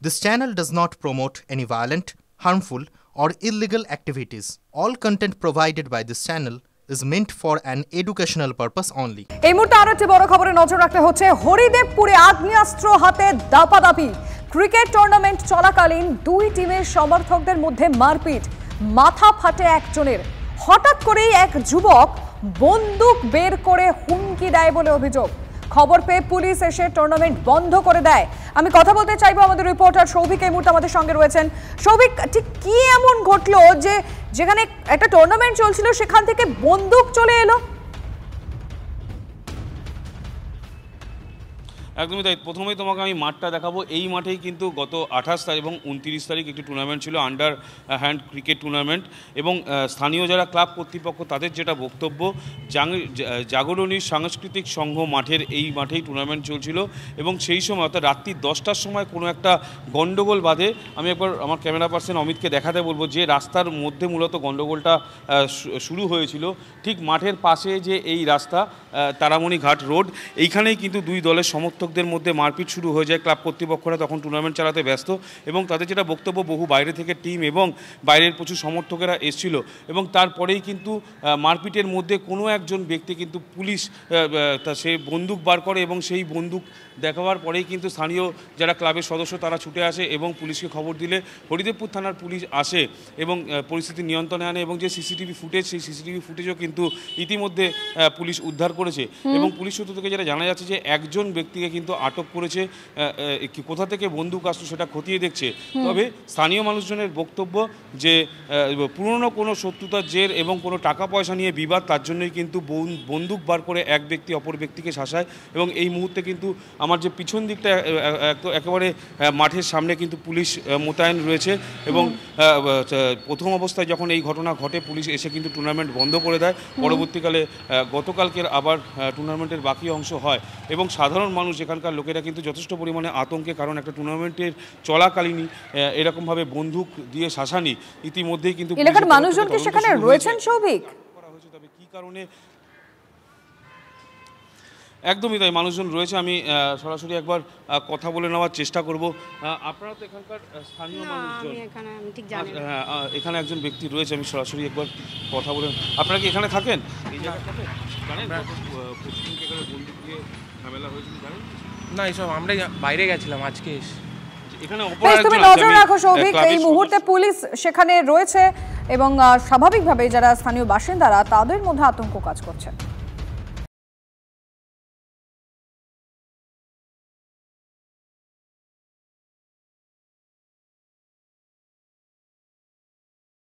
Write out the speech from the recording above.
This channel does not promote any violent, harmful, or illegal activities. All content provided by this channel is meant for an educational purpose only. এই মুহূর্তে আরো একটি বড় খবরে নজর রাখতে হচ্ছে হরিদেবপুরে আগ্নেয়াস্ত্র হাতে দাপাদাপি। ক্রিকেট টুর্নামেন্ট চলাকালীন দুই টিমের সমর্থকদের মধ্যে মারপিট, মাথা ফাটে একজনের। হঠাৎ করেই এক যুবক বন্দুক বের করে হুমকি দেয় বলে অভিযোগ। খবর পেয়ে পুলিশ এসে টুর্নামেন্ট বন্ধ করে দেয়। আমি কথা বলতে চাইবো আমাদের রিপোর্টার সৌভিক এই মুহূর্তে আমাদের সঙ্গে রয়েছেন। সৌভিক, ঠিক কি এমন ঘটলো যে যেখানে একটা টুর্নামেন্ট চলছিল সেখান থেকে বন্দুক চলে এলো? একদমই তাই। প্রথমেই তোমাকে আমি মাঠটা দেখাবো। এই মাঠেই কিন্তু গত 28 তারিখ এবং 29 তারিখ একটি টুর্নামেন্ট ছিল, আন্ডার হ্যান্ড ক্রিকেট টুর্নামেন্ট। এবং স্থানীয় যারা ক্লাব কর্তৃপক্ষ তাদের যেটা বক্তব্য, জাগরণী সাংস্কৃতিক সংঘ মাঠের এই মাঠেই টুর্নামেন্ট চলছিল এবং সেই সময় অর্থাৎ রাত্রি 10টার সময় কোনো একটা গণ্ডগোল বাধে। আমি একবার আমার ক্যামেরা পার্সন অমিতকে দেখাতে বলবো যে রাস্তার মধ্যে মূলত গণ্ডগোলটা শুরু হয়েছিল। ঠিক মাঠের পাশে যে এই রাস্তা তারামণি ঘাট রোড, এইখানেই কিন্তু দুই দলের সমর্থকদের মধ্যে মারপিট শুরু হয়ে যায়। ক্লাব কর্তৃপক্ষরা তখন টুর্নামেন্ট চালাতে ব্যস্ত এবং তাদের যেটা বক্তব্য, বহু বাইরে থেকে টিম এবং বাইরের প্রচুর সমর্থকেরা এসেছিল এবং তারপরেই কিন্তু মারপিটের মধ্যে কোনো একজন ব্যক্তি কিন্তু পুলিশ সে বন্দুক বার করে এবং সেই বন্দুক দেখাবার পরেই কিন্তু স্থানীয় যারা ক্লাবের সদস্য তারা ছুটে আসে এবং পুলিশকে খবর দিলে হরিদেবপুর থানার পুলিশ আসে এবং পরিস্থিতি নিয়ন্ত্রণে আনে এবং যে সিসিটিভি ফুটেজ, সেই সিসিটিভি ফুটেজও কিন্তু ইতিমধ্যে পুলিশ উদ্ধার করেছে এবং পুলিশ সূত্র থেকে যেটা জানা যাচ্ছে যে একজন ব্যক্তিকে কিন্তু আটক করেছে। কোথা থেকে বন্দুক আসলো সেটা খতিয়ে দেখছে। তবে স্থানীয় মানুষজনের বক্তব্য যে পুরনো কোনো শত্রুতার জের এবং কোনো টাকা পয়সা নিয়ে বিবাদ, তার জন্যই কিন্তু বন্দুক বার করে এক ব্যক্তি অপর ব্যক্তিকে শাসায় এবং এই মুহূর্তে কিন্তু আমার যে পিছন দিকটা একেবারে মাঠের সামনে কিন্তু পুলিশ মোতায়েন রয়েছে এবং প্রথম অবস্থায় যখন এই ঘটনা ঘটে পুলিশ এসে কিন্তু টুর্নামেন্ট বন্ধ করে দেয়। পরবর্তীকালে গতকালকের আবার টুর্নামেন্টের বাকি অংশ হয় এবং সাধারণ মানুষ এখানকার লোকেরা কিন্তু যথেষ্ট পরিমাণে আতঙ্কে, কারণ একটা টুর্নামেন্টের চলাকালীনই এরকমভাবে বন্দুক দিয়ে শাসানি ইতিমধ্যেই কিন্তু এলাকার মানুষজন কি সেখানে রয়েছেন সৌভিক? তবে কি কারণে একদমই তাই, মানুষজন রয়েছে। আমি সরাসরি একবার কথা বলে নেওয়ার চেষ্টা করব। আপনারা তো এখানকার স্থানীয় মানুষজন, হ্যাঁ এখানে একজন ব্যক্তি রয়েছে, আমি সরাসরি একবার কথা বলে। আপনারা কি এখানে থাকেন? এই জায়গাটাতে জানেন এখানে বন্দুক দিয়ে ঝামেলা হয়েছিল জানেন? না, এইসব আমরা বাইরে গেছিলাম আজকে। এখানে তুমি নজর রাখো সৌভিক, এই মুহূর্তে পুলিশ সেখানে রয়েছে এবং স্বাভাবিকভাবে যারা স্থানীয় বাসিন্দারা তাদের মধ্যে আতঙ্ক কাজ করছে।